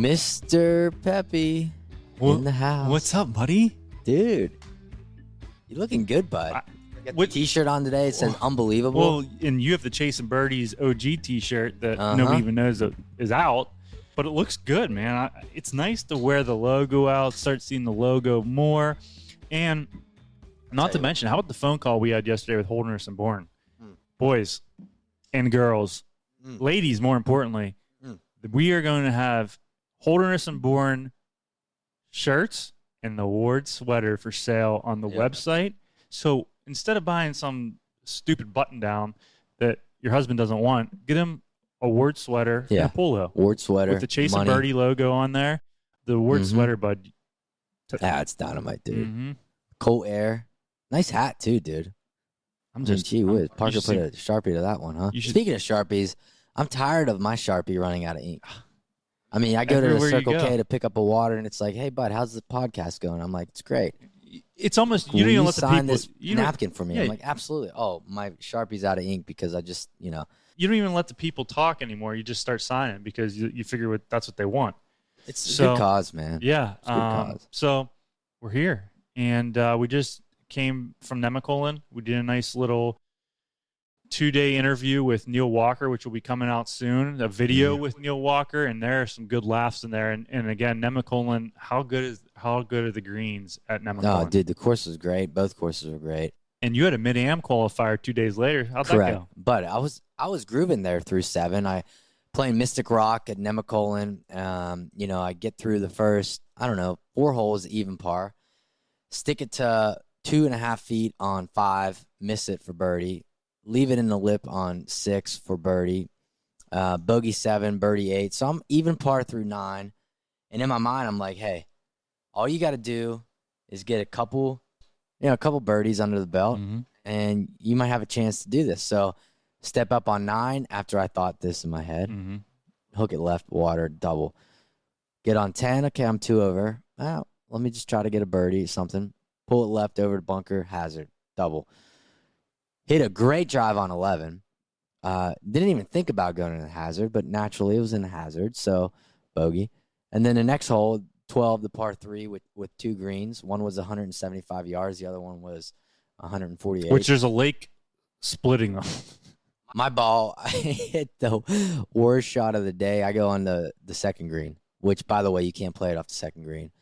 Mr. Peppy in the house. What's up, buddy? Dude, you looking good, bud. Got the t-shirt on today. It says unbelievable. Well, and you have the Chasin Birdies OG t-shirt that nobody even knows that is out, but it looks good, man. It's nice to wear the logo out, start seeing the logo more. And not to mention, how about the phone call we had yesterday with Holderness and Bourne? Boys and girls, ladies more importantly, we are going to have Holderness and Bourne shirts and the award sweater for sale on the website. So instead of buying some stupid button down that your husband doesn't want, get him a award sweater and a polo. Award sweater. With the Chasin Birdie logo on there. The award sweater, bud. It's dynamite, dude. Cold air. Nice hat, too, dude. Gee whiz. Parker put a Sharpie to that one, huh? Speaking of Sharpies, I'm tired of my Sharpie running out of ink. I mean, I go to the Circle K to pick up a water, and it's like, hey, bud, how's the podcast going? I'm like, it's great. It's almost, you don't even let the people. Sign this napkin for me. I'm like, absolutely. Oh, my Sharpie's out of ink because I just, You don't even let the people talk anymore. You just start signing because you figure that's what they want. It's a good cause, man. Yeah. It's a good cause. So we're here, and we just came from Nemacolin. We did a nice little 2-day interview with Neil Walker, which will be coming out soon. A video with Neil Walker, and there are some good laughs in there. And again, Nemacolin, how good are the greens at Nemacolin? Oh, dude, the course was great. Both courses were great. And you had a mid-am qualifier 2 days later. How'd that go? But I was grooving there through 7. I playing Mystic Rock at Nemacolin. I get through the first, 4 holes even par. Stick it to 2.5 feet on 5. Miss it for birdie. Leave it in the lip on 6 for birdie. Bogey 7, birdie 8. So I'm even par through 9. And in my mind, I'm like, hey, all you got to do is get a couple birdies under the belt, and you might have a chance to do this. So step up on 9 after I thought this in my head. Hook it left, water, double. Get on 10. Okay, I'm 2 over. Well, let me just try to get a birdie, something. Pull it left over to bunker, hazard, double. Hit a great drive on 11. Didn't even think about going in the hazard, but naturally it was in the hazard, so bogey. And then the next hole, 12, the par 3 with 2 greens. One was 175 yards. The other one was 148. Which there's a lake splitting them. My ball, I hit the worst shot of the day. I go on the second green, which, by the way, you can't play it off the second green.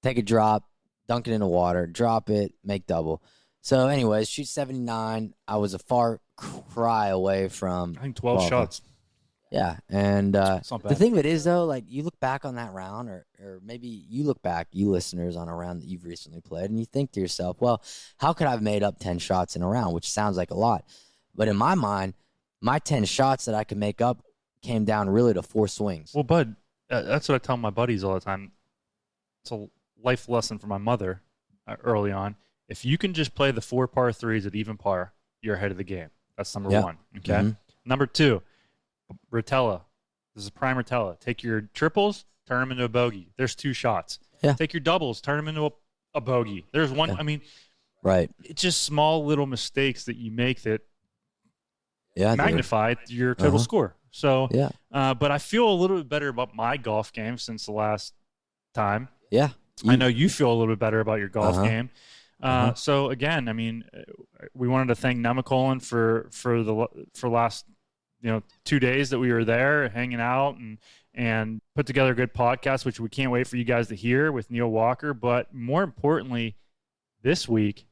Take a drop, dunk it in the water, drop it, make double. So, anyways, shoot 79. I was a far cry away from 12 shots. Yeah, and the thing of it is, though, like, you look back on that round, or maybe you look back, you listeners, on a round that you've recently played, and you think to yourself, well, how could I have made up 10 shots in a round, which sounds like a lot. But in my mind, my 10 shots that I could make up came down really to 4 swings. Well, bud, that's what I tell my buddies all the time. It's a life lesson from my mother early on. If you can just play the 4 par 3s at even par, you're ahead of the game. That's number 1. Okay. Number 2, Rotella. This is prime Rotella. Take your triples, turn them into a bogey. There's 2 shots. Yeah. Take your doubles, turn them into a bogey. There's 1. Yeah. I mean, right. It's just small little mistakes that you make that magnify your total score. So, but I feel a little bit better about my golf game since the last time. Yeah. I know you feel a little bit better about your golf game. So again, I mean, we wanted to thank Nemacolin for last 2 days that we were there hanging out and put together a good podcast, which we can't wait for you guys to hear with Neil Walker. But more importantly, this week,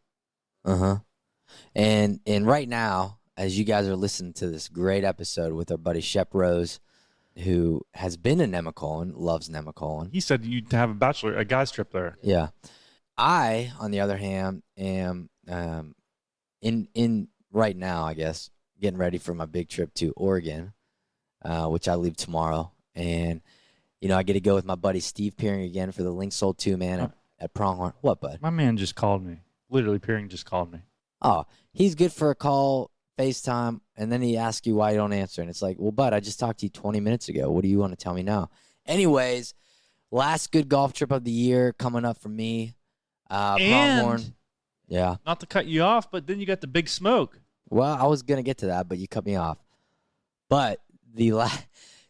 and right now, as you guys are listening to this great episode with our buddy Shep Rose, who has been in Nemacolin, loves Nemacolin. He said you'd have a guy's trip there. Yeah. I, on the other hand, am in right now, I guess, getting ready for my big trip to Oregon, which I leave tomorrow. And, I get to go with my buddy Steve Peering again for the Link Soul 2, man, at Pronghorn. What, bud? My man just called me. Literally, Peering just called me. Oh, he's good for a call, FaceTime, and then he asks you why you don't answer. And it's like, well, bud, I just talked to you 20 minutes ago. What do you want to tell me now? Anyways, last good golf trip of the year coming up for me. Pronghorn. Yeah. Not to cut you off, but then you got the big smoke. Well, I was going to get to that, but you cut me off. But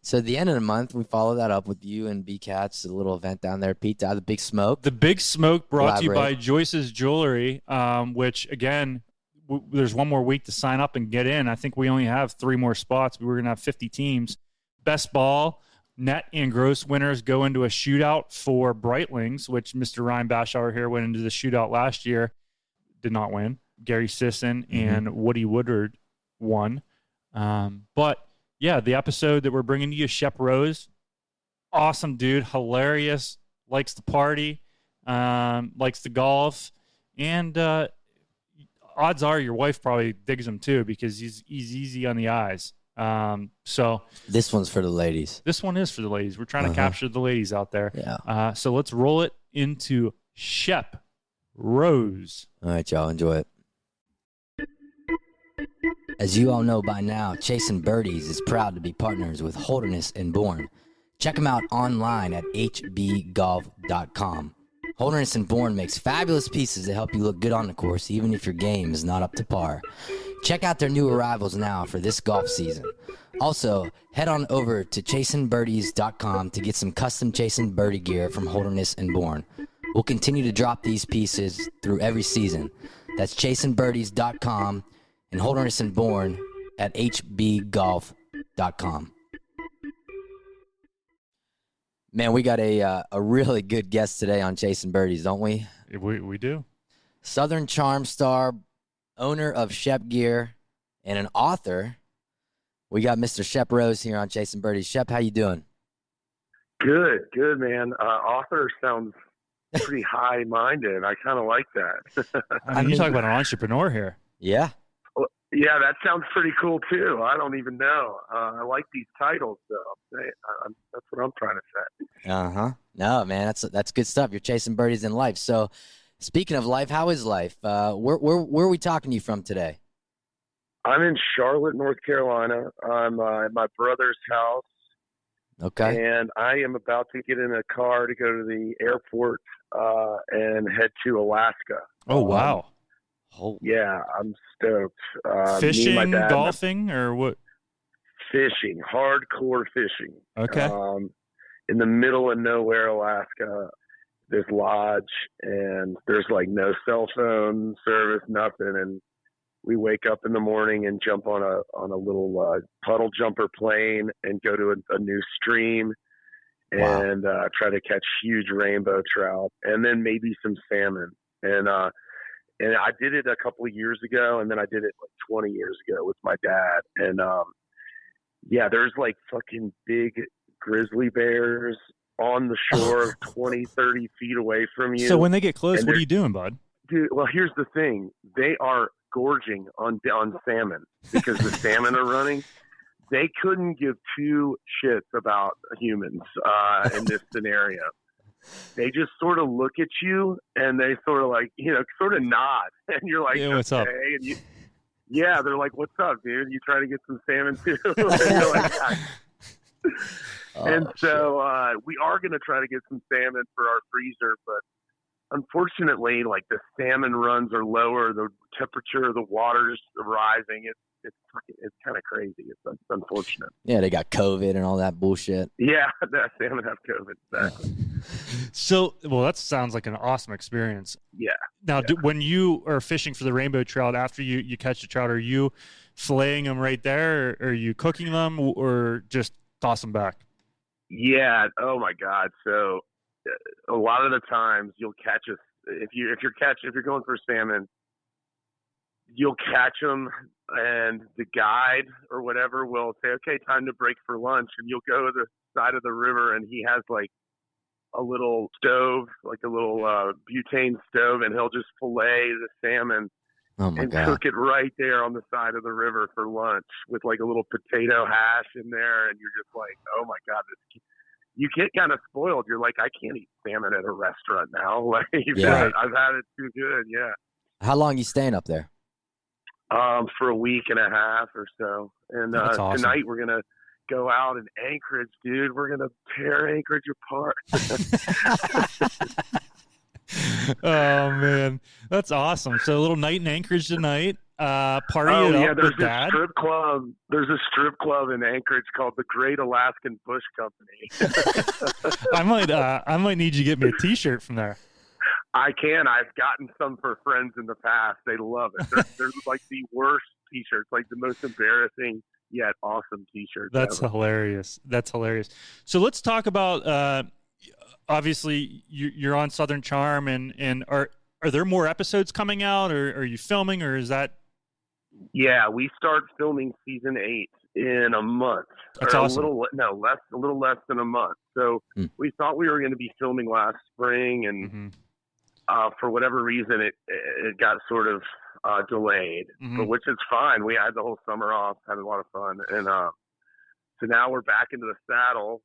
So at the end of the month, we follow that up with you and B-Cats, a little event down there. Pete, the Big Smoke. The Big Smoke brought to you by Joyce's Jewelry, which, again, there's one more week to sign up and get in. I think we only have 3 more spots. We were going to have 50 teams. Best ball, net and gross winners go into a shootout for Breitlings, which Mr. Ryan Bashauer here went into the shootout last year. Did not win. Gary Sisson and Woody Woodward won. But yeah, the episode that we're bringing to you, Shep Rose, awesome dude, hilarious, likes to party, likes to golf, and odds are your wife probably digs him too because he's easy on the eyes. So this one's for the ladies. This one is for the ladies. We're trying to capture the ladies out there. Yeah. So let's roll it into Shep Rose. All right, y'all, enjoy it. As you all know by now, Chasin Birdies is proud to be partners with Holderness and Bourne. Check them out online at hbgolf.com. Holderness and Bourne makes fabulous pieces to help you look good on the course, even if your game is not up to par. Check out their new arrivals now for this golf season. Also, head on over to chasinbirdies.com to get some custom Chasin Birdie gear from Holderness and Bourne. We'll continue to drop these pieces through every season. That's chasinbirdies.com and Holderness and Bourne at hbgolf.com. Man, we got a really good guest today on Chasin Birdies, don't we? We do. Southern Charm star, owner of Shep Gear, and an author. We got Mr. Shep Rose here on Chasin Birdies. Shep, how you doing? Good, man. Author sounds pretty high-minded. I kind of like that. I mean, you talk about an entrepreneur here. Yeah. Well, yeah, that sounds pretty cool, too. I don't even know. I like these titles, though. That's what I'm trying to say. No, man, that's good stuff. You're chasing birdies in life. So, speaking of life, how is life? Where are we talking to you from today? I'm in Charlotte, North Carolina. I'm at my brother's house. Okay. And I am about to get in a car to go to the airport and head to Alaska. Oh, wow. Yeah, I'm stoked. Fishing, golfing, or what? Fishing, hardcore fishing. Okay. In the middle of nowhere, Alaska, this lodge, and there's like no cell phone service, nothing. And we wake up in the morning and jump on a little puddle jumper plane and go to a new stream and try to catch huge rainbow trout and then maybe some salmon. And I did it a couple of years ago, and then I did it like 20 years ago with my dad. And there's like fucking big grizzly bears on the shore 20, 30 feet away from you. So when they get close, what are you doing, bud? Dude, well, here's the thing. They are gorging on salmon because the salmon are running. They couldn't give two shits about humans in this scenario. They just sort of look at you and they sort of like, sort of nod. And you're like, yeah, what's up? And they're like, what's up, dude? You trying to get some salmon too? And you're like, so we are going to try to get some salmon for our freezer, but unfortunately, like the salmon runs are lower, the temperature of the water's rising. It's kind of crazy. It's unfortunate. Yeah, they got COVID and all that bullshit. Yeah, that salmon have COVID. Exactly. So, that sounds like an awesome experience. Yeah. Now, when you are fishing for the rainbow trout, after you catch the trout, are you filleting them right there, or are you cooking them, or just toss them back? Yeah. Oh my God. So a lot of the times you'll catch if you're going for salmon, you'll catch them, and the guide or whatever will say, okay, time to break for lunch. And you'll go to the side of the river, and he has like a little stove, like a little butane stove, and he'll just fillet the salmon and cook it right there on the side of the river for lunch with like a little potato hash in there. And you're just like, oh my God, you get kind of spoiled. You're like, I can't eat salmon at a restaurant now. Like, yeah. I've had it too good. Yeah. How long you staying up there? For a week and a half or so. And awesome. Tonight we're going to go out in Anchorage, dude. We're going to tear Anchorage apart. Oh, man. That's awesome. So a little night in Anchorage tonight. party it up with Dad? There's a strip club in Anchorage called the Great Alaskan Bush Company. I might need you to get me a T-shirt from there. I can. I've gotten some for friends in the past. They love it. They're like the worst T-shirts, like the most embarrassing yet awesome T-shirts. That's ever. hilarious. That's hilarious. So let's talk about. Obviously, you're on Southern Charm, and are there more episodes coming out, or are you filming, or is that? Yeah, we start filming season 8 in a month. That's awesome. A little less than a month. So we thought we were going to be filming last spring, and for whatever reason, it got sort of delayed, but which is fine. We had the whole summer off, had a lot of fun, and so now we're back into the saddle.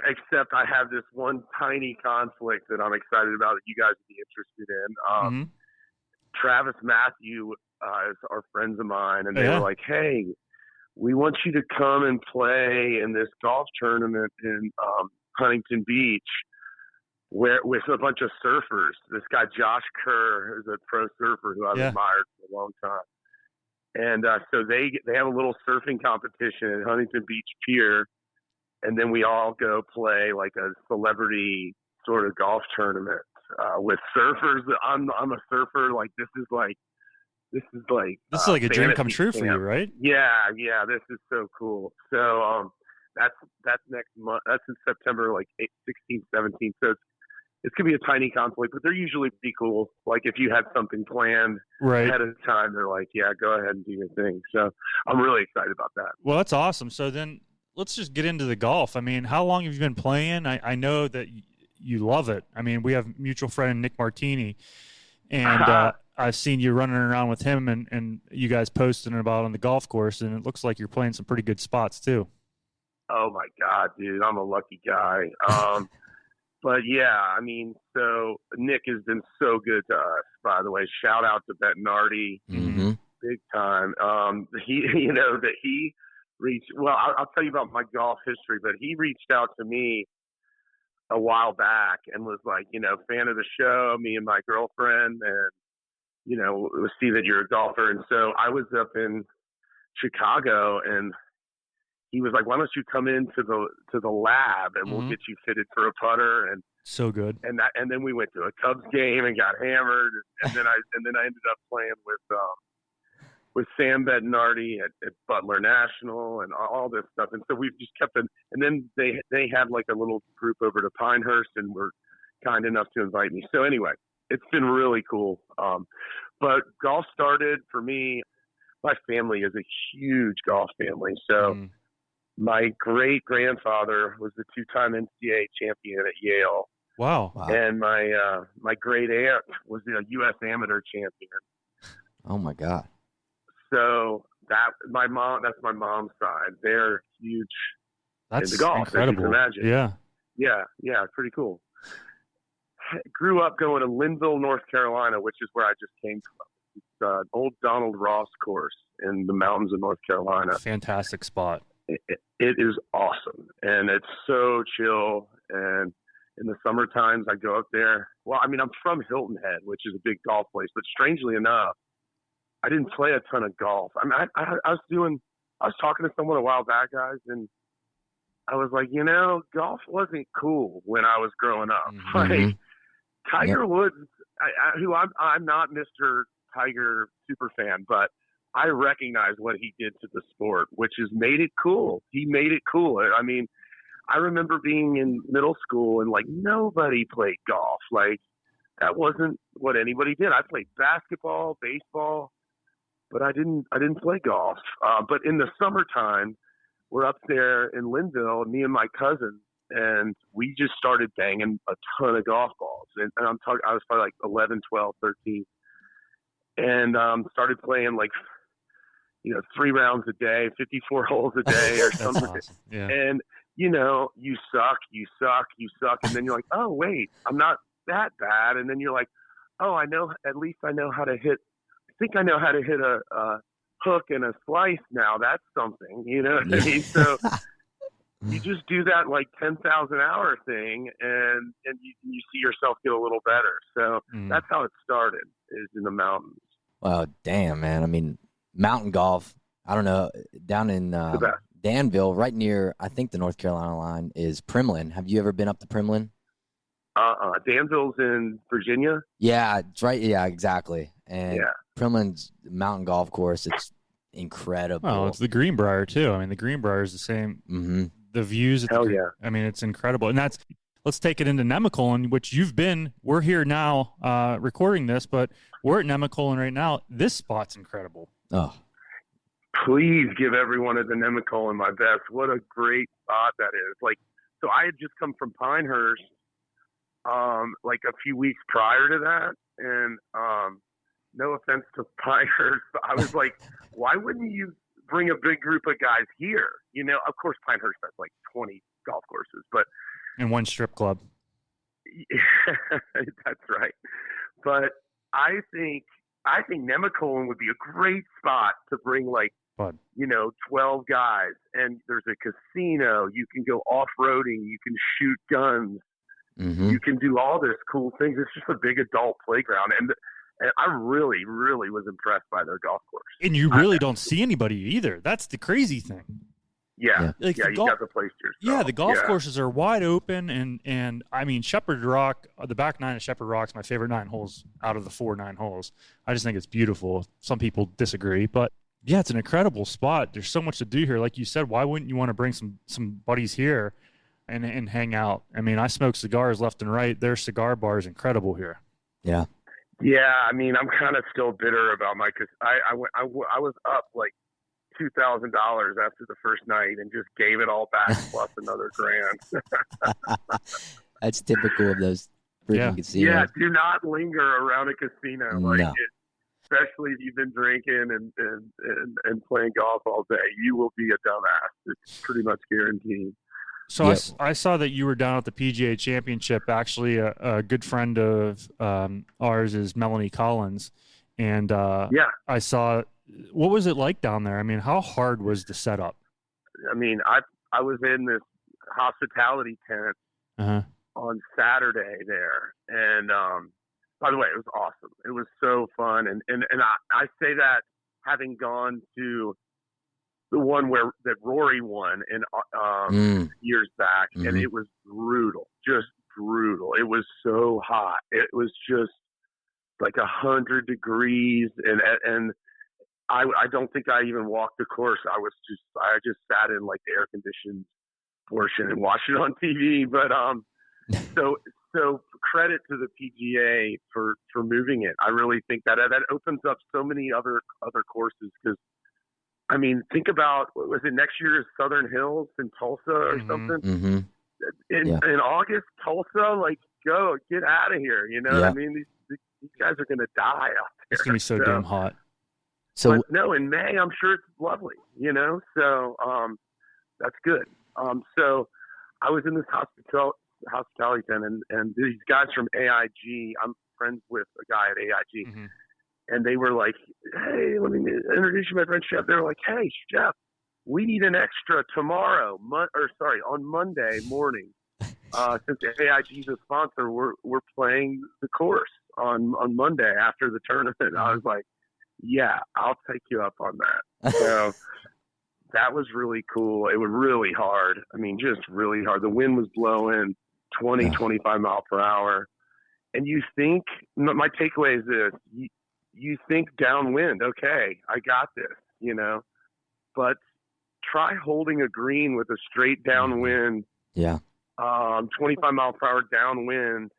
Except I have this one tiny conflict that I'm excited about that you guys would be interested in. Travis Matthew are friends of mine, and they were like, "Hey, we want you to come and play in this golf tournament in Huntington Beach, where with a bunch of surfers. This guy Josh Kerr is a pro surfer who I've admired for a long time, and so they have a little surfing competition at Huntington Beach Pier, and then we all go play like a celebrity sort of golf tournament with surfers. I'm a surfer. Like this is like a dream come true for you, right? Yeah. This is so cool. So that's next month. That's in September, like 16th, 17th. So it's gonna be a tiny conflict, but they're usually pretty cool. Like if you had something planned ahead of time, they're like, yeah, go ahead and do your thing. So I'm really excited about that. Well, that's awesome. So then let's just get into the golf. I mean, how long have you been playing? I know that you love it. I mean, we have mutual friend Nick Martini, and I've seen you running around with him and you guys posting about on the golf course, and it looks like you're playing some pretty good spots too. Oh my God, dude, I'm a lucky guy. But yeah, I mean, so Nick has been so good to us, by the way. Shout out to Bettinardi, big time. He reached, well, I'll tell you about my golf history, but he reached out to me a while back and was like, fan of the show, me and my girlfriend, and, we'll see that you're a golfer. And so I was up in Chicago, and he was like, why don't you come into the lab and we'll get you fitted for a putter. And so good. And then we went to a Cubs game and got hammered. And then I ended up playing with Sam Bettinardi at Butler National and all this stuff. And so we've just kept it. And then they had like a little group over to Pinehurst and were kind enough to invite me. So anyway, it's been really cool. But golf started for me. My family is a huge golf family. So my great grandfather was the 2-time NCAA champion at Yale. Wow. And my great aunt was the U.S. amateur champion. Oh my God. So that's my mom's side. They're huge into golf, incredible. As you can imagine. Yeah, pretty cool. Grew up going to Linville, North Carolina, which is where I just came from. It's an old Donald Ross course in the mountains of North Carolina. Fantastic spot. It is awesome, and it's so chill. And in the summer times, I go up there. Well, I mean, I'm from Hilton Head, which is a big golf place, but strangely enough, I didn't play a ton of golf. I mean, I was talking to someone a while back, guys, and I was like, golf wasn't cool when I was growing up. Like Tiger Woods, I'm not Mr. Tiger super fan, but I recognize what he did to the sport, which has made it cool. He made it cool. I mean, I remember being in middle school and like nobody played golf. Like that wasn't what anybody did. I played basketball, baseball, but I didn't play golf. But in the summertime, we're up there in Linville, me and my cousin, and we just started banging a ton of golf balls. And I was probably like 11, 12, 13. And started playing like, 3 rounds a day, 54 holes a day or something. Awesome. Yeah. And, you suck. And then you're like, oh, wait, I'm not that bad. And then you're like, oh, at least I know how to hit. I think I know how to hit a hook and a slice now. That's something, you know what I mean? So you just do that like 10,000 hour thing and you see yourself get a little better. So that's how it started, is in the mountains. Wow, damn, man. I mean, mountain golf. I don't know, down in Danville, right near, I think, the North Carolina line is Primlin. Have you ever been up to Primlin? Danville's in Virginia. Yeah, it's right. Yeah, exactly. And Primlin's mountain golf course, it's incredible. Oh, it's the Greenbrier too. I mean, the Greenbrier is the same. Mm-hmm. The views. I mean, it's incredible. And let's take it into Nemacolin, which you've been. We're here now recording this, but we're at Nemacolin right now. This spot's incredible. Oh. Please give everyone at the Nemacolin my best. What a great spot that is. Like, so I had just come from Pinehurst like a few weeks prior to that, and no offense to Pinehurst, but I was like, why wouldn't you bring a big group of guys here? You know, of course Pinehurst has like 20 golf courses, but and one strip club. That's right. But I think Nemacolin would be a great spot to bring, like, 12 guys, and there's a casino. You can go off-roading. You can shoot guns. Mm-hmm. You can do all this cool things. It's just a big adult playground. And I really, really was impressed by their golf course. And you really don't see anybody either. That's the crazy thing. Yeah. Like you got the place to yourself. Yeah, the golf courses are wide open. And I mean, Shepherd Rock, the back nine of Shepherd Rock is my favorite 9 holes out of the 4 9 holes. I just think it's beautiful. Some people disagree, but yeah, it's an incredible spot. There's so much to do here. Like you said, why wouldn't you want to bring some buddies here and hang out? I mean, I smoke cigars left and right. Their cigar bar is incredible here. Yeah. Yeah, I mean, I'm kind of still bitter about because I was up like $2,000 after the first night and just gave it all back plus another $1,000. That's typical of those freaking casinos. Yeah, do not linger around a casino. Especially if you've been drinking and playing golf all day, you will be a dumbass. It's pretty much guaranteed. So I saw that you were down at the PGA Championship. Actually, a good friend of ours is Melanie Collins, and I saw. What was it like down there? I mean, how hard was the setup? I mean, I was in this hospitality tent on Saturday there, and by the way, it was awesome. It was so fun, and I say that having gone to the one that Rory won in years back, and it was brutal, just brutal. It was so hot. It was just like 100 degrees, and I don't think I even walked the course. I just sat in like the air conditioned portion and watched it on TV. But so credit to the PGA for moving it. I really think that opens up so many other courses because. I mean, think about, was it next year's Southern Hills in Tulsa or something? Mm-hmm. In August, Tulsa, like, go, get out of here. You know what I mean? These guys are going to die out there. It's going to be so damn hot. But no, in May, I'm sure it's lovely, you know? So that's good. So I was in this hospitality tent, and these guys from AIG, I'm friends with a guy at AIG. Mm-hmm. And they were like, hey, let me introduce you to my friend Shep. They were like, hey, Shep, we need an extra tomorrow, on Monday morning. Since AIG is a sponsor, we're playing the course on Monday after the tournament. I was like, yeah, I'll take you up on that. So that was really cool. It was really hard. I mean, just really hard. The wind was blowing 20, 25 mile per hour. And you think, my takeaway is this, you think downwind, okay, I got this, you know, but try holding a green with a straight downwind, 25 mile per hour downwind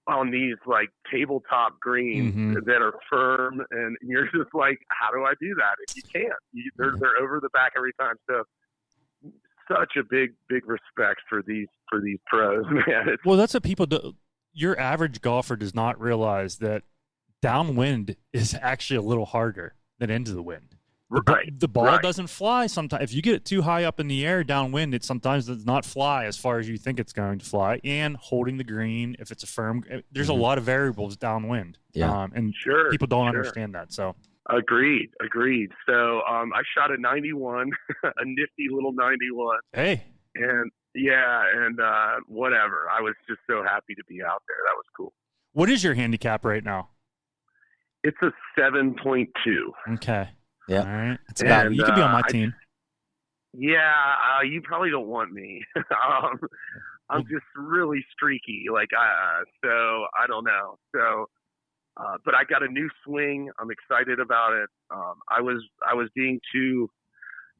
on these like tabletop greens that are firm, and you're just like, how do I do that? If you can't, they're over the back every time. So such a big respect for these pros, man. Well, that's what people do. Your average golfer does not realize that downwind is actually a little harder than into the wind. The ball doesn't fly sometimes. If you get it too high up in the air downwind, it sometimes does not fly as far as you think it's going to fly. And holding the green, if it's a firm, there's a lot of variables downwind. Yeah. And people don't understand that. So agreed. So I shot a 91, a nifty little 91. Hey. And whatever. I was just so happy to be out there. That was cool. What is your handicap right now? It's a 7.2. Okay. Yeah. All right. That's about And, You could be on my team. Yeah, you probably don't want me. I'm just really streaky, so I don't know. So, but I got a new swing. I'm excited about it. I was being too.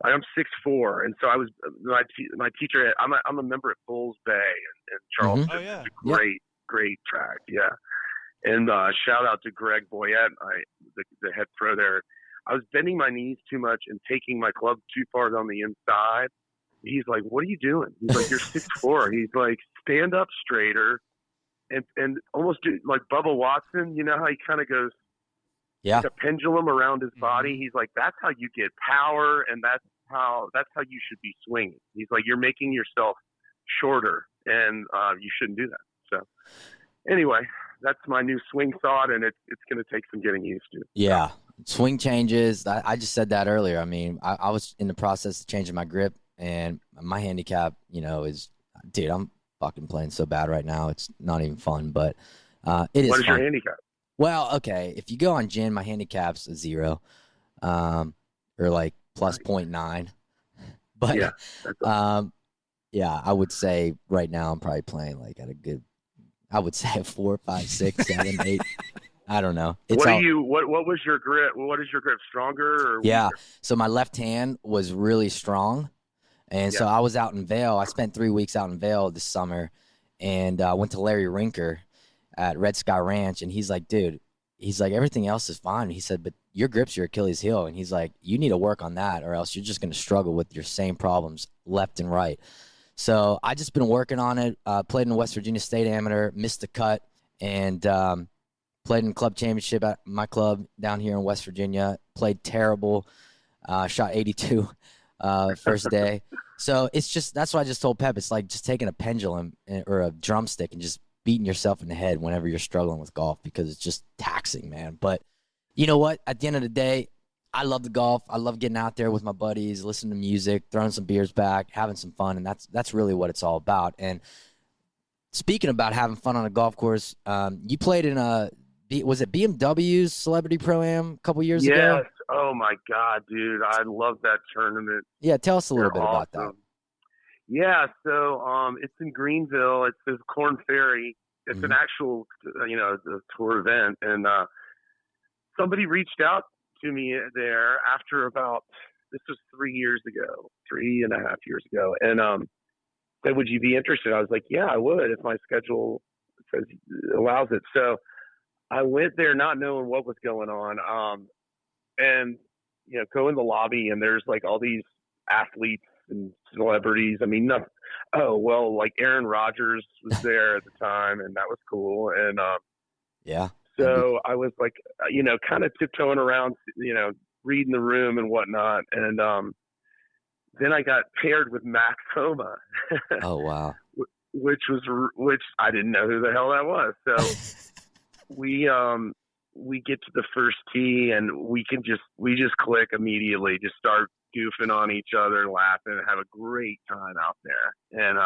I'm 6'4", and so I was my teacher. I'm a member at Bulls Bay in Charleston. Oh, yeah. It's a great track. Yeah, and shout out to Greg Boyette, the head pro there. I was bending my knees too much and taking my club too far on the inside. He's like, "What are you doing?" He's like, "You're 6'4". He's like, "Stand up straighter," and almost do like Bubba Watson. You know how he kind of goes, like a pendulum around his body. He's like, "That's how you get power, and that's how you should be swinging." He's like, "You're making yourself shorter, and you shouldn't do that." So, anyway, that's my new swing thought, and it's going to take some getting used to. Yeah. Swing changes. I just said that earlier. I mean, I was in the process of changing my grip, and my handicap, is, dude, I'm fucking playing so bad right now. It's not even fun, but it is What is fun. your handicap? Well, okay. If you go on Gin, my handicap's a 0, or like plus 0.9. But yeah, I would say right now I'm probably playing like at a good, I would say a 4, 5, 6, 7, 8. I don't know. What was your grip? What is your grip? Stronger or yeah. weaker? So my left hand was really strong. And so I was out in Vail. I spent 3 weeks out in Vail this summer, and went to Larry Rinker at Red Sky Ranch. And he's like, dude, everything else is fine. He said, but your grip's your Achilles heel. And he's like, you need to work on that, or else you're just going to struggle with your same problems left and right. So I just been working on it. Played in the West Virginia State Amateur, missed the cut, and played in club championship at my club down here in West Virginia. Played terrible. Shot 82 first day. So it's just, that's what I just told Pep. It's like just taking a pendulum or a drumstick and just beating yourself in the head whenever you're struggling with golf, because it's just taxing, man. But you know what? At the end of the day, I love the golf. I love getting out there with my buddies, listening to music, throwing some beers back, having some fun, and that's really what it's all about. And speaking about having fun on a golf course, you played in was it BMW Celebrity Pro-Am a couple years ago? Yes. Oh my God, dude. I love that tournament. Yeah. Tell us a little bit about that. Yeah. So, it's in Greenville. It's the Corn Ferry. It's an actual, the tour event. And, somebody reached out to me there after this was 3.5 years ago. And, said, would you be interested? I was like, yeah, I would, if my schedule allows it. So I went there not knowing what was going on. And, go in the lobby, and there's like all these athletes and celebrities. I mean, like Aaron Rodgers was there at the time, and that was cool. And, so I was like, kind of tiptoeing around, reading the room and whatnot. And, then I got paired with Max Homa. Oh, wow. which I didn't know who the hell that was. So we get to the first tee, and we just click immediately, just start goofing on each other, laughing, and have a great time out there. And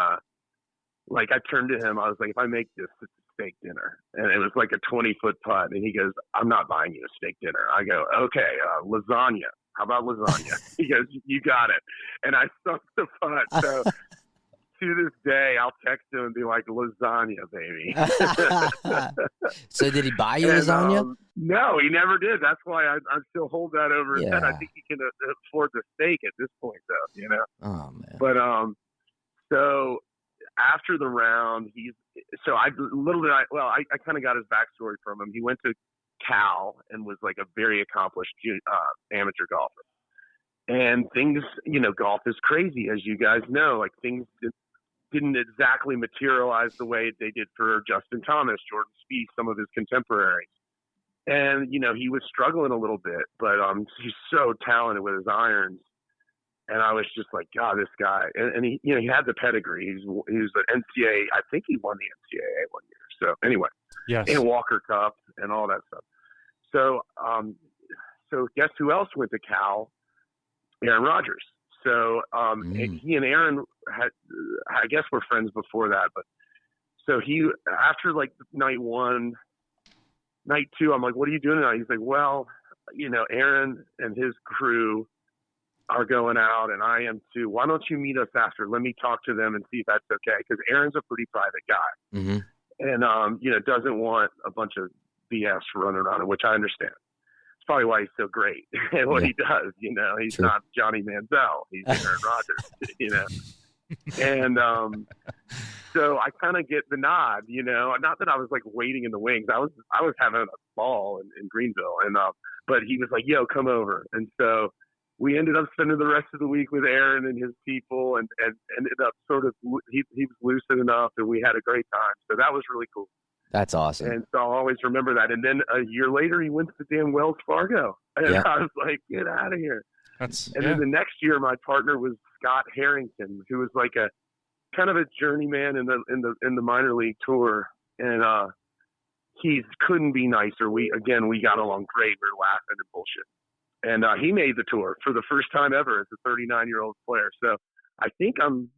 like I turned to him, I was like, if I make this, it's a steak dinner. And it was like a 20-foot putt, and he goes, I'm not buying you a steak dinner. I go, okay, lasagna. How about lasagna? He goes, you got it. And I sunk the putt. So to this day, I'll text him and be like, lasagna, baby. So did he buy you lasagna? No, he never did. That's why I still hold that over his head. I think he can afford the steak at this point, though, Oh, man. But so after the round, I kind of got his backstory from him. He went to Cal and was like a very accomplished amateur golfer. And things, golf is crazy, as you guys know. Like, things didn't exactly materialize the way they did for Justin Thomas, Jordan Spieth, some of his contemporaries. And, he was struggling a little bit, but he's so talented with his irons. And I was just like, God, this guy. And he, he had the pedigree. He was an NCAA. I think he won the NCAA one year. So anyway, yes, and Walker Cup and all that stuff. So, so guess who else went to Cal? Aaron Rodgers. So he and Aaron I guess were friends before that. But so after like night 1, night 2, I'm like, what are you doing tonight? He's like, well, Aaron and his crew are going out, and I am too. Why don't you meet us after? Let me talk to them and see if that's okay. Because Aaron's a pretty private guy, Mm-hmm. and doesn't want a bunch of BS running around him, which I understand. It's probably why he's so great at what he does. He's True. not Johnny Manziel. He's Aaron Rodgers. And so I kind of get the nod. Not that I was like waiting in the wings. I was having a ball in Greenville, and but he was like, "Yo, come over." And so we ended up spending the rest of the week with Aaron and his people, and ended up sort of he was lucid enough, and we had a great time. So that was really cool. That's awesome. And so I'll always remember that. And then a year later, he went to damn Wells Fargo, and I was like, "Get out of here!" Then the next year, my partner was Scott Harrington, who was like a kind of a journeyman in the minor league tour, and he couldn't be nicer. We got along great. We were laughing and bullshit. And he made the tour for the first time ever as a 39-year-old player. So I think I'm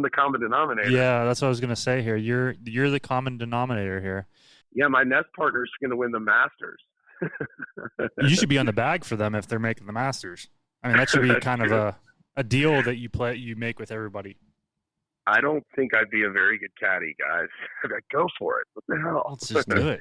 the common denominator. Yeah, that's what I was gonna say here. You're the common denominator here. Yeah, my nest partner's going to win the Masters. You should be on the bag for them if they're making the Masters. I mean, that should be kind of a deal that you make with everybody. I don't think I'd be a very good caddy, guys. Go for it. What the hell? Let's just do it.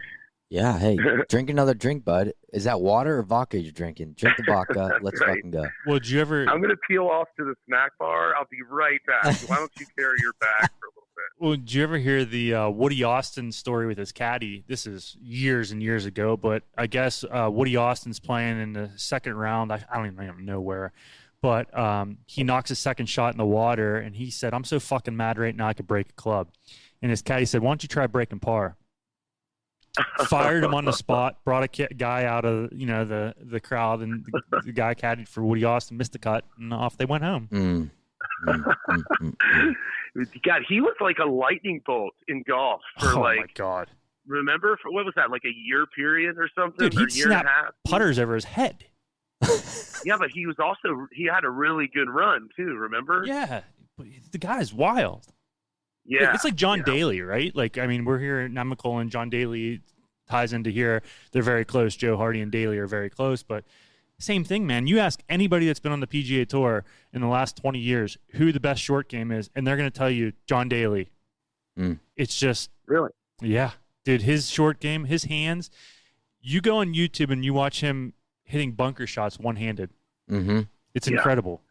Yeah, hey, drink another drink, bud. Is that water or vodka you're drinking? Drink the vodka. Let's fucking go. Well, did you ever? I'm going to peel off to the snack bar. I'll be right back. Why don't you carry your bag for a little bit? Well, did you ever hear the Woody Austin story with his caddy? This is years and years ago, but I guess Woody Austin's playing in the second round. I don't even know where. But he knocks his second shot in the water, and he said, "I'm so fucking mad right now I could break a club." And his caddy said, "Why don't you try breaking par?" Fired him on the spot, brought a guy out of the crowd, and the guy caddied for Woody Austin, missed the cut, and off they went home. God, he was like a lightning bolt in golf for my God. Remember, for what was that, like a year period or something? Dude, he'd snap putters over his head. Yeah, but he had a really good run too, remember? Yeah, the guy's wild. Yeah. It's like John Daly, right? Like, I mean, we're here in Nemacolin. John Daly ties into here. They're very close. Joe Hardy and Daly are very close, but same thing, man. You ask anybody that's been on the PGA Tour in the last 20 years who the best short game is, and they're going to tell you John Daly. It's just really, yeah, dude. His short game, his hands. You go on YouTube and you watch him hitting bunker shots one-handed. Mm-hmm. It's incredible.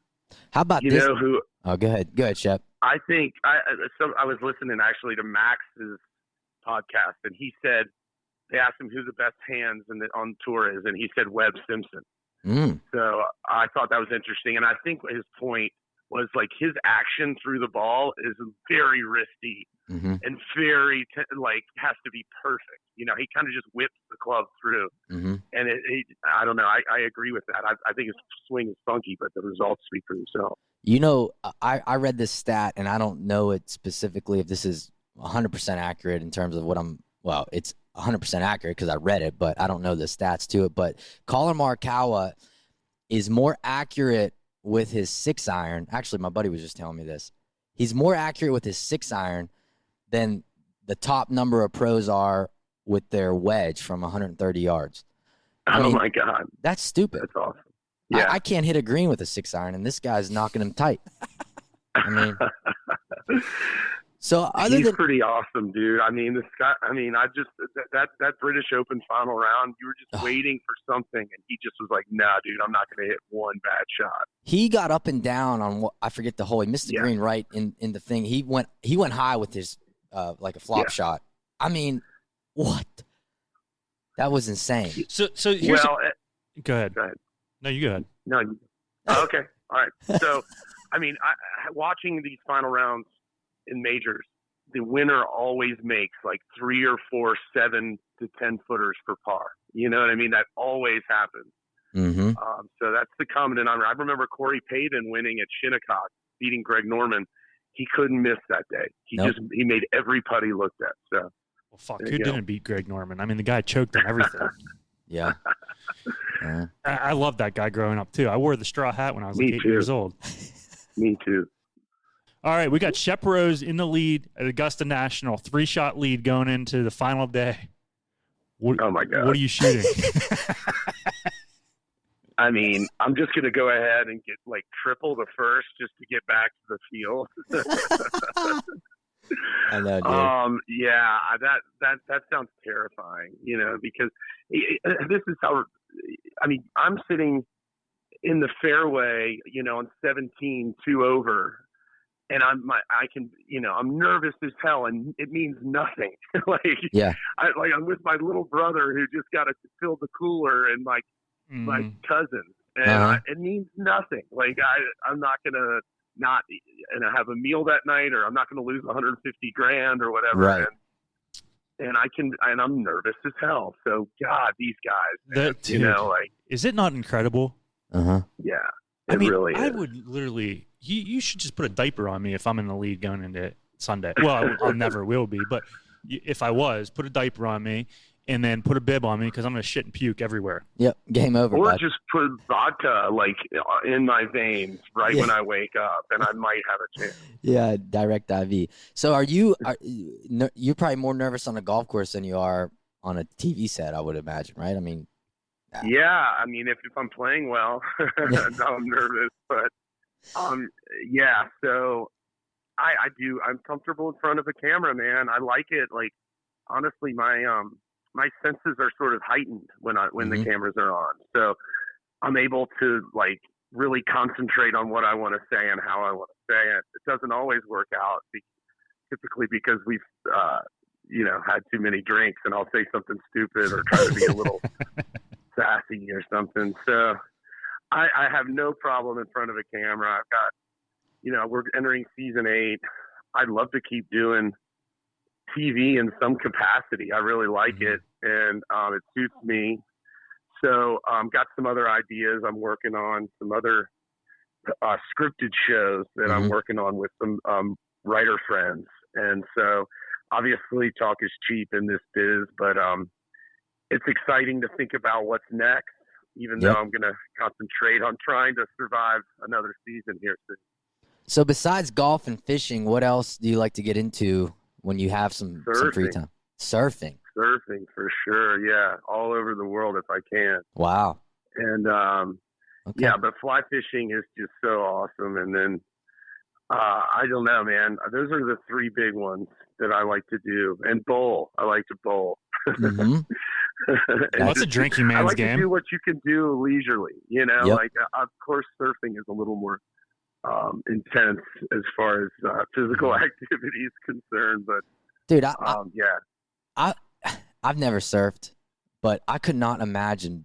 How about you this? know who? Oh, go ahead, Shep. I think I was listening actually to Max's podcast, and he said they asked him who the best hands on tour is, and he said Webb Simpson. So I thought that was interesting, and I think his point was like his action through the ball is very risky and very has to be perfect. He kind of just whips the club through, and I don't know. I agree with that. I think his swing is funky, but the results speak for themselves. I read this stat, and I don't know it specifically if this is 100% accurate in terms of it's 100% accurate because I read it, but I don't know the stats to it. But Colin Morikawa is more accurate with his 6-iron. Actually, my buddy was just telling me this. He's more accurate with his 6-iron than the top number of pros are with their wedge from 130 yards. I mean, my God. That's stupid. That's awesome. Yeah. I can't hit a green with a 6-iron, and this guy's knocking him tight. I mean, so he's pretty awesome, dude. I mean, this guy. I mean, that British Open final round, you were just waiting for something, and he just was like, "Nah, dude, I'm not going to hit one bad shot." He got up and down on I forget the hole. He missed the green right in the thing. He went high with his like a flop shot. I mean, what? That was insane. So here's go ahead. Go ahead. No, you go ahead. No. Okay. All right. So, I mean, watching these final rounds in majors, the winner always makes like 3 or 4 7 to 10 footers for par. You know what I mean? That always happens. Mm-hmm. So that's the common denominator. I remember Corey Payton winning at Shinnecock, beating Greg Norman. He couldn't miss that day. He made every putt he looked at. So, well, fuck, who didn't beat Greg Norman? I mean, the guy choked on everything. Yeah. I loved that guy growing up, too. I wore the straw hat when I was like 8 years old. Me too. All right, we got Shep Rose in the lead at Augusta National, 3-shot lead going into the final day. Oh, my God. What are you shooting? I mean, I'm just going to go ahead and get like triple the first just to get back to the field. I know, dude. Yeah, that sounds terrifying, you know, because this is how, I mean, I'm sitting in the fairway, you know, on 17, 2 over, and I'm nervous as hell, and it means nothing. Yeah. I'm with my little brother who just got to fill the cooler, and my cousin, and it means nothing. Like I'm not gonna not have a meal that night, or I'm not gonna lose 150 grand or whatever. Right. And I'm nervous as hell. So God, these guys, dude, you know, like, is it not incredible? Yeah. I mean, really I is. would literally. You should just put a diaper on me if I'm in the lead going into Sunday. Well, I never will be, but if I was, put a diaper on me and then put a bib on me because I'm going to shit and puke everywhere. Yep, game over. Or bud. just put vodka like in my veins when I wake up, and I might have a chance. Yeah, direct IV. So you're probably more nervous on a golf course than you are on a TV set, I would imagine, right? I mean, yeah. I mean, if I'm playing well, I'm nervous, but yeah. So I'm comfortable in front of a camera, man. I like it. Like, honestly, my senses are sort of heightened when the cameras are on. So I'm able to like really concentrate on what I want to say and how I want to say it. It doesn't always work out, typically because we've, had too many drinks, and I'll say something stupid or try to be a little sassy or something. So I have no problem in front of a camera. I've got, we're entering season 8. I'd love to keep doing TV in some capacity. I really like it, and it suits me. So got some other ideas I'm working on, some other scripted shows that I'm working on with some writer friends. And so obviously talk is cheap in this biz, but it's exciting to think about what's next, even though I'm going to concentrate on trying to survive another season here soon. So besides golf and fishing, what else do you like to get into when you have some free time? Surfing for sure. Yeah. All over the world if I can. Wow. And, yeah, but fly fishing is just so awesome. And then, I don't know, man, those are the 3 big ones that I like to do. And bowl. I like to bowl. That's a drinking man's I like game. to do what you can do leisurely, like, of course, surfing is a little more intense as far as physical activity is concerned, but dude, I've never surfed, but I could not imagine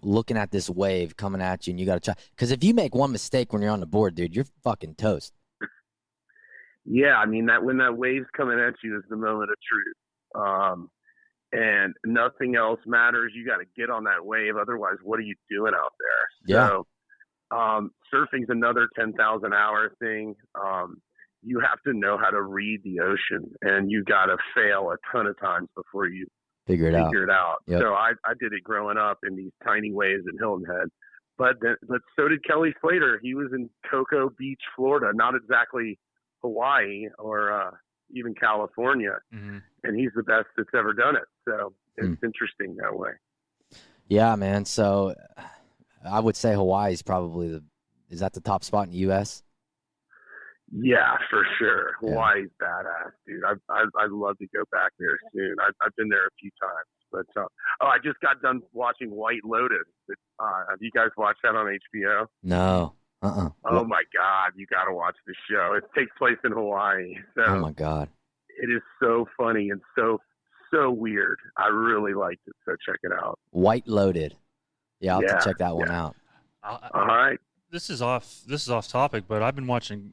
looking at this wave coming at you, and you got to try, because if you make one mistake when you're on the board, dude, you're fucking toast. Yeah, I mean, that when that wave's coming at you is the moment of truth, and nothing else matters. You got to get on that wave, otherwise, what are you doing out there? Yeah. So, surfing's another 10,000 hour thing. You have to know how to read the ocean, and you got to fail a ton of times before you figure it out. Yep. So I did it growing up in these tiny waves in Hilton Head, but so did Kelly Slater. He was in Cocoa Beach, Florida, not exactly Hawaii or even California, and he's the best that's ever done it. So it's interesting that way. Yeah, man. So I would say Hawaii is probably is that the top spot in the U.S.? Yeah, for sure. Hawaii's badass, dude. I'd love to go back there soon. I've been there a few times, but I just got done watching White Lotus. Have you guys watched that on HBO? No. Oh my God, you got to watch the show. It takes place in Hawaii. So oh my God. It is so funny and so weird. I really liked it. So check it out. White Loaded. Yeah, I'll have to check that one out. All right. This is off topic, but I've been watching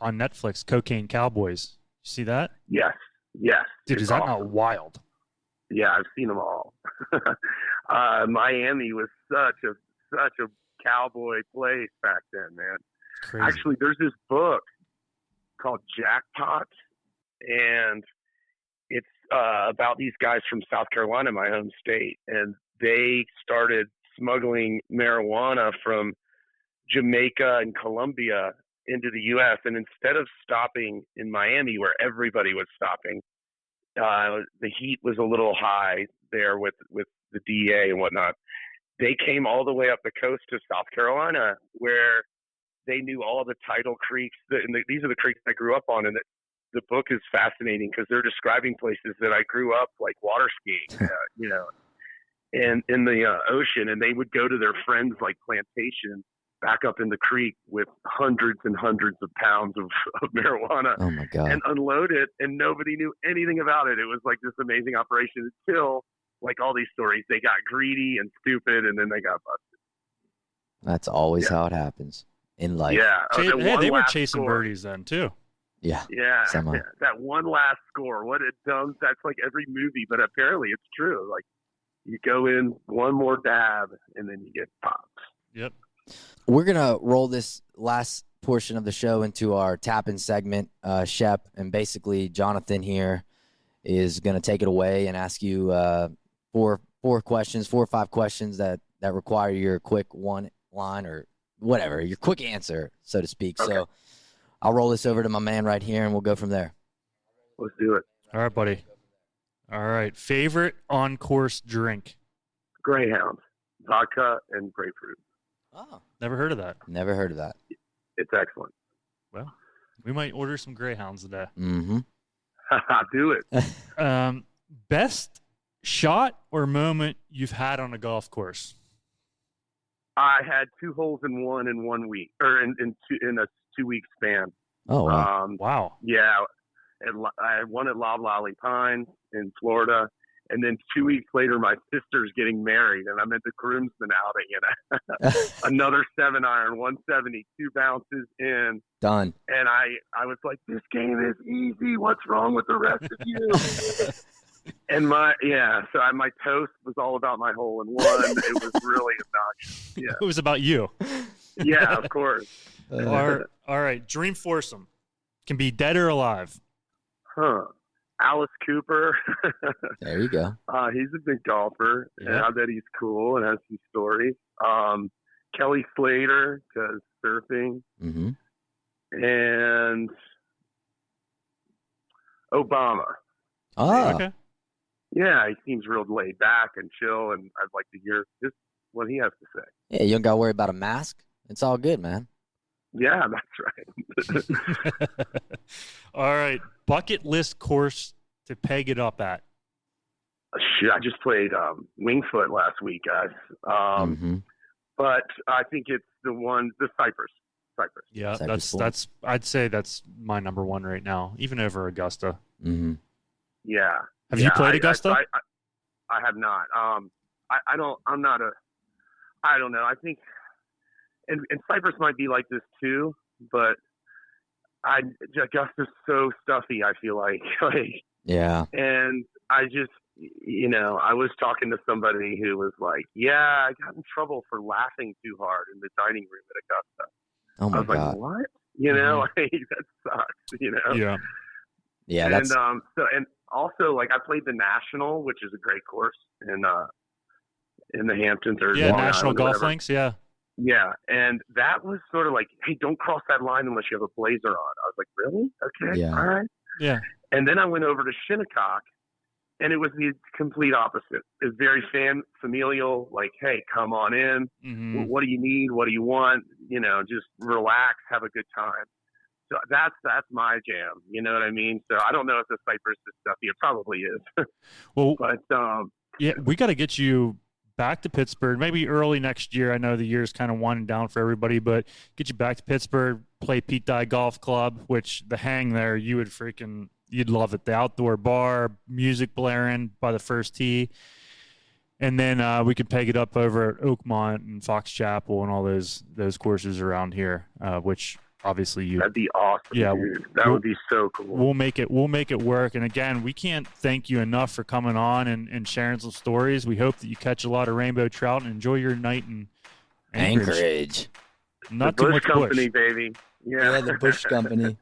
on Netflix Cocaine Cowboys. You see that? Yes. Dude, is that not wild? Yeah, I've seen them all. Miami was such a cowboy place back then, man. Crazy. Actually, there's this book called Jackpot, and it's about these guys from South Carolina, my home state, and they started smuggling marijuana from Jamaica and Colombia into the U.S. And instead of stopping in Miami, where everybody was stopping, the heat was a little high there with the DEA and whatnot. they came all the way up the coast to South Carolina, where they knew all the tidal creeks. These are the creeks I grew up on, and the book is fascinating because they're describing places that I grew up, like water skiing, and in the ocean. And they would go to their friends' like plantation back up in the creek with hundreds and hundreds of pounds of marijuana. Oh my God. And unload it, and nobody knew anything about it. It was like this amazing operation until, like all these stories, they got greedy and stupid, and then they got busted. That's always how it happens in life. Yeah. They were chasing birdies then too. Yeah. Yeah. That one last score. What it does, that's like every movie, but apparently it's true. Like, you go in one more dab, and then you get popped. Yep. We're going to roll this last portion of the show into our tap-in segment, Shep, and basically Jonathan here is going to take it away and ask you four or five questions that require your quick one line or whatever, your quick answer, so to speak. Okay. So I'll roll this over to my man right here, and we'll go from there. Let's do it. All right, buddy. All right. Favorite on-course drink? Greyhound, vodka, and grapefruit. Oh, never heard of that. Never heard of that. It's excellent. Well, we might order some Greyhounds today. Mm-hmm. Do it. Best shot or moment you've had on a golf course? I had 2 holes in 1 week, or in a 2-week span. Oh, wow. Wow. Yeah. I had one at Loblolly Pines in Florida. And then 2 weeks later, my sister's getting married, and I'm at the groomsmen outing, and another 7-iron, 170, 2 bounces in. Done. And I was like, this game is easy. What's wrong with the rest of you? And my toast was all about my hole in one. It was really obnoxious. Yeah. It was about you. Yeah, of course. All right. Dream foursome. Can be dead or alive. Huh. Alice Cooper. There you go. He's a big golfer, and I bet he's cool and has some stories. Kelly Slater, because surfing. Mm-hmm. And Obama. Oh. Okay. Yeah, he seems real laid back and chill, and I'd like to hear just what he has to say. Yeah, you don't got to worry about a mask. It's all good, man. Yeah, that's right. All right. Bucket list course to peg it up at. Shit, I just played Wingfoot last week, guys. But I think it's the Cypress. Yeah, Cypress that's I'd say that's my number one right now, even over Augusta. Mm-hmm. Yeah. Have you played Augusta? I have not. I don't know. I think, and Cypress might be like this too, but Augusta's so stuffy, I feel like. Yeah. And I just, I was talking to somebody who was like, yeah, I got in trouble for laughing too hard in the dining room at Augusta. Oh my God. I was like, what? That sucks, Yeah. Yeah. And, and also, like, I played the National, which is a great course in the Hamptons or Long Island, National Golf whatever. Links, yeah. Yeah, and that was sort of like, hey, don't cross that line unless you have a blazer on. I was like, really? Okay, Yeah. all right. Yeah. And then I went over to Shinnecock, and it was the complete opposite. It's very familial, like, hey, come on in. Mm-hmm. What do you need? What do you want? Just relax, have a good time. So that's my jam. You know what I mean? So I don't know if the Cypress is stuffy. It probably is. Well, but yeah, we got to get you back to Pittsburgh, maybe early next year. I know the year's kind of winding down for everybody, but get you back to Pittsburgh, play Pete Dye Golf Club, which the hang there, you'd love it. The outdoor bar, music blaring by the first tee. And then we could peg it up over at Oakmont and Fox Chapel and all those courses around here, which obviously that'd be awesome. Yeah, dude. That would be so cool. We'll make it work. And again, we can't thank you enough for coming on and sharing some stories. We hope that you catch a lot of rainbow trout and enjoy your night in Anchorage. Not the too Bush much Company, bush. baby. Yeah, the Bush Company.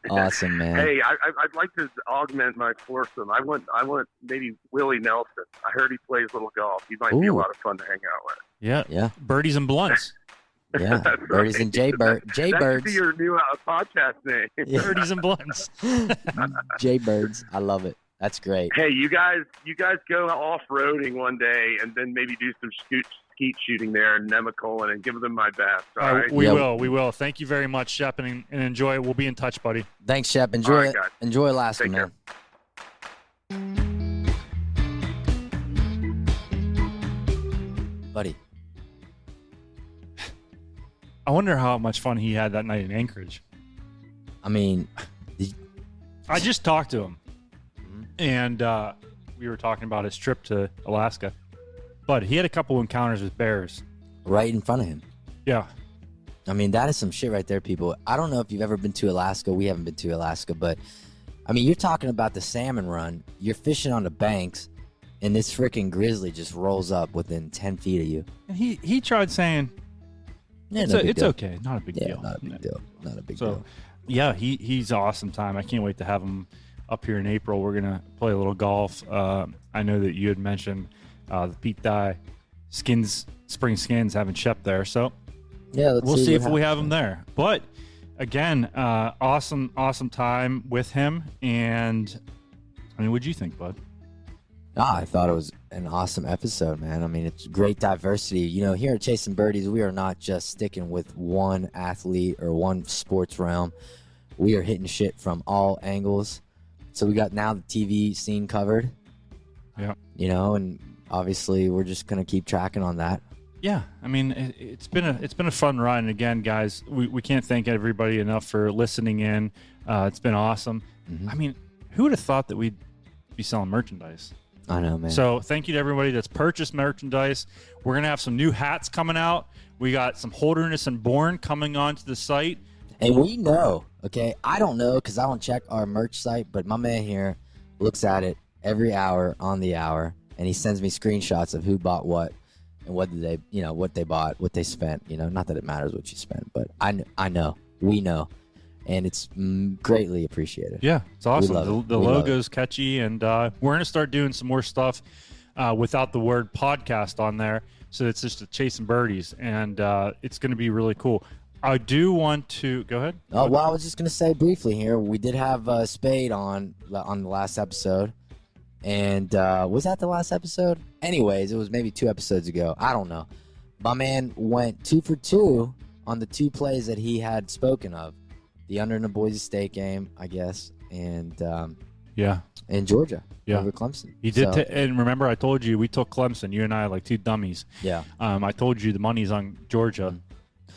Awesome, man. Hey, I'd like to augment my foursome. I want maybe Willie Nelson. I heard he plays little golf. He might be a lot of fun to hang out with. Yeah. Birdies and blunts. Yeah, Birdies and Jaybirds. That could be your new podcast name. Yeah. Birdies and blunts. Jaybirds. I love it. That's great. Hey, you guys go off-roading one day and then maybe do some skeet shooting there in Nemacolin and give them my best. All right. We will. Thank you very much, Shep, and enjoy. We'll be in touch, buddy. Thanks, Shep. Enjoy right, Enjoy Alaska, man. Buddy. I wonder how much fun he had that night in Anchorage. I mean, I just talked to him, and we were talking about his trip to Alaska. But he had a couple encounters with bears. Right in front of him. Yeah. I mean, that is some shit right there, people. I don't know if you've ever been to Alaska. We haven't been to Alaska, but, I mean, you're talking about the salmon run. You're fishing on the banks, and this freaking grizzly just rolls up within 10 feet of you. And he tried saying, it's okay. Not a big deal. Not a big deal. Not a big deal. Yeah, he's awesome time. I can't wait to have him up here in April. We're going to play a little golf. I know that you had mentioned the Pete Dye Spring Skins having Shep there. So yeah, we'll see if we have him there. But again, awesome time with him. And I mean, what'd you think, bud? I thought it was an awesome episode, man. I mean, it's great diversity. You know, here at Chasin Birdies, we are not just sticking with one athlete or one sports realm. We are hitting shit from all angles. So we got now the TV scene covered. Yeah. You know, and obviously we're just going to keep tracking on that. Yeah, I mean, it's been a fun run. And again, guys, we can't thank everybody enough for listening in. It's been awesome. Mm-hmm. I mean, who would have thought that we'd be selling merchandise? I know, man. So thank you to everybody that's purchased merchandise. We're going to have some new hats coming out. We got some Holderness and Bourne coming onto the site. And we know, okay, I don't know because I don't check our merch site, but my man here looks at it every hour on the hour, and he sends me screenshots of who bought what and what did they, you know, what they bought, what they spent. You know, not that it matters what you spent, but I know, we know. And it's greatly appreciated. Yeah, it's awesome. The logo's catchy, and we're going to start doing some more stuff without the word podcast on there. So it's just a Chasin Birdies, and it's going to be really cool. I do want to go ahead. Oh, well, I was just going to say briefly here, we did have Spade on the last episode. And was that the last episode? Anyways, it was maybe 2 episodes ago. I don't know. My man went 2 for 2 on the 2 plays that he had spoken of. The under in the Boise State game, I guess, and in Georgia, over Clemson. He did, and remember, I told you we took Clemson. You and I like 2 dummies. Yeah. I told you the money's on Georgia,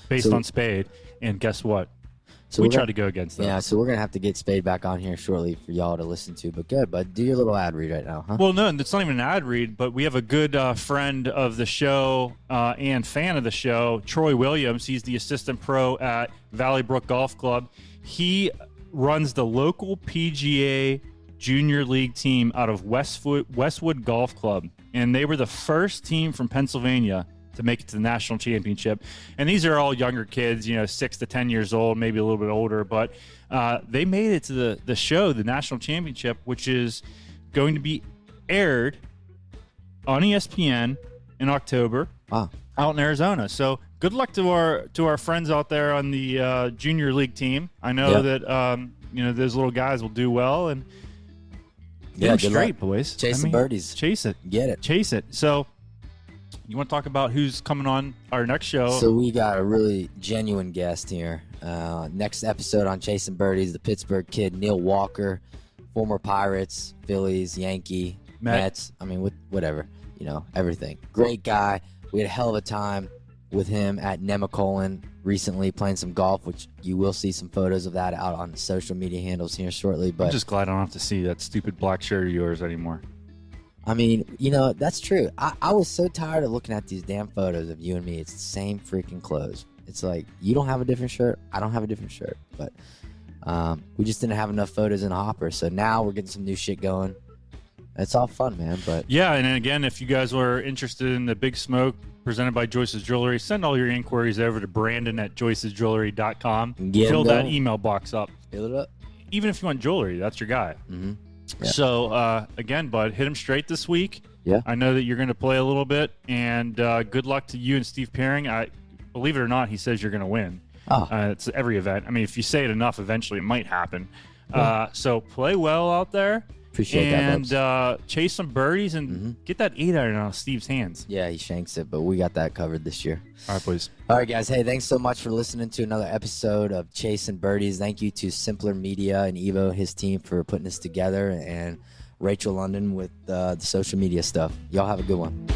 based on Spade, and guess what? So we tried to go against them. Yeah, so we're gonna have to get Spade back on here shortly for y'all to listen to. But good, bud, do your little ad read right now, huh? Well, no, it's not even an ad read, but we have a good friend of the show and fan of the show, Troy Williams. He's the assistant pro at Valley Brook Golf Club. He runs the local PGA Junior League team out of Westwood Golf Club, and they were the first team from Pennsylvania to make it to the national championship. And these are all younger kids, 6 to 10 years old, maybe a little bit older, but they made it to the show, the national championship, which is going to be aired on ESPN in October out in Arizona. So good luck to our friends out there on the junior league team. I know that those little guys will do well, and get them straight, boys. Chasin Birdies. Chase it. Get it. Chase it. So you want to talk about who's coming on our next show? So we got a really genuine guest here. Next episode on Chasin Birdies, the Pittsburgh kid, Neil Walker, former Pirates, Phillies, Yankee, Mets. I mean, whatever, everything. Great guy. We had a hell of a time with him at Nemacolin recently playing some golf, which you will see some photos of that out on the social media handles here shortly. But I'm just glad I don't have to see that stupid black shirt of yours anymore. I mean, that's true. I was so tired of looking at these damn photos of you and me. It's the same freaking clothes. It's like, you don't have a different shirt. I don't have a different shirt. But we just didn't have enough photos in the hopper. So now we're getting some new shit going. It's all fun, man. But yeah, and again, if you guys were interested in the Big Smoke presented by Joyce's Jewelry, send all your inquiries over to Brandon@joycesjewelry.com. Fill that email box up. Fill it up. Even if you want jewelry, that's your guy. Mm-hmm. Yeah. So, again, bud, hit him straight this week. Yeah. I know that you're going to play a little bit, and good luck to you and Steve Pairing. Believe it or not, he says you're going to win. It's every event. I mean, if you say it enough, eventually it might happen. So play well out there. Appreciate that, and chase some birdies and get that 8-iron out of Steve's hands. Yeah, he shanks it, but we got that covered this year. All right, boys. All right, guys. Hey, thanks so much for listening to another episode of Chasin Birdies. Thank you to Simpler Media and Evo, his team, for putting this together, and Rachel London with the social media stuff. Y'all have a good one.